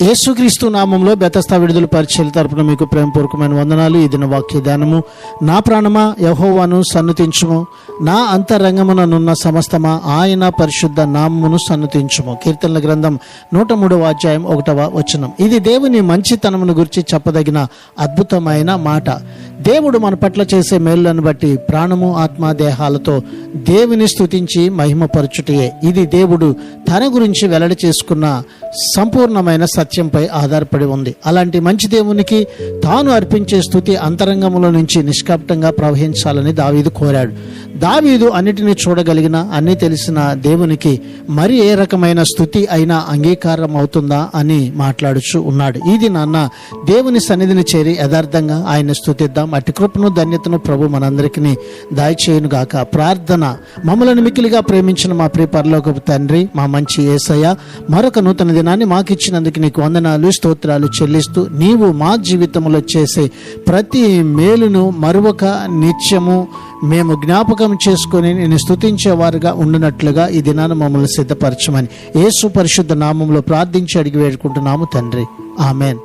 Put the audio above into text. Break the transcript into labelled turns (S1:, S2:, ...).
S1: యేసుక్రీస్తు నామంలో బెతస్తా విడుదల పరిచర్య తరపున మీకు ప్రేమపూర్వకమైన వందనాలు. ఈ దిన వాక్య ధ్యానము. నా ప్రాణమా యెహోవాను సన్నుతించుము, నా అంతరంగముననున్న సమస్తమా ఆయన పరిశుద్ధ నామమును సన్నుతించుము. కీర్తనల గ్రంథం 103వ అధ్యాయం 1వ వచనం. ఇది దేవుని మంచితనమును గురించి చెప్పదగిన అద్భుతమైన మాట. దేవుడు మన పట్ల చేసే మేలులను బట్టి ప్రాణము ఆత్మ దేహాలతో దేవుని స్తుతించి మహిమపరచుటయే. ఇది దేవుడు తన గురించి వెల్లడి చేసుకున్న సంపూర్ణమైన సత్యంపై ఆధారపడి ఉంది. అలాంటి మంచి దేవునికి తాను అర్పించే స్తుతి అంతరంగంలో నుంచి నిష్కపటంగా ప్రవహించాలని దావీదు కోరాడు. దావీదు అన్నిటినీ చూడగలిగిన, అన్ని తెలిసిన దేవునికి మరి ఏ రకమైన స్తుతి అయినా అంగీకారం అవుతుందా అని మాట్లాడుచూ ఉన్నాడు. ఇది నాన్న దేవుని సన్నిధిని చేరి యథార్థంగా ఆయన స్తుతిద్దాం. అటు కృపను ధన్యతను ప్రభు మనందరికీ దయచేయును గాక. ప్రార్థన. మమ్మలను మిక్కిలిగా ప్రేమించిన మా ప్రియ పరలోకపు తండ్రి, మా మంచి యేసయ్య, మరొక నూతన దినాన్ని మాకు ఇచ్చినందుకు నీకు వందనాలు స్తోత్రాలు చెల్లిస్తూ, నీవు మా జీవితంలో చేసే ప్రతి మేలును మరొక నిత్యము మేము జ్ఞాపకం చేసుకొని నేను స్తుతించేవారుగా ఉండినట్లుగా ఈ దినాన్ని మమ్మల్ని సిద్ధపరచమని యేసు పరిశుద్ధ నామంలో ప్రార్థించి అడిగి వేడుకుంటున్నాము తండ్రి. ఆమెన్.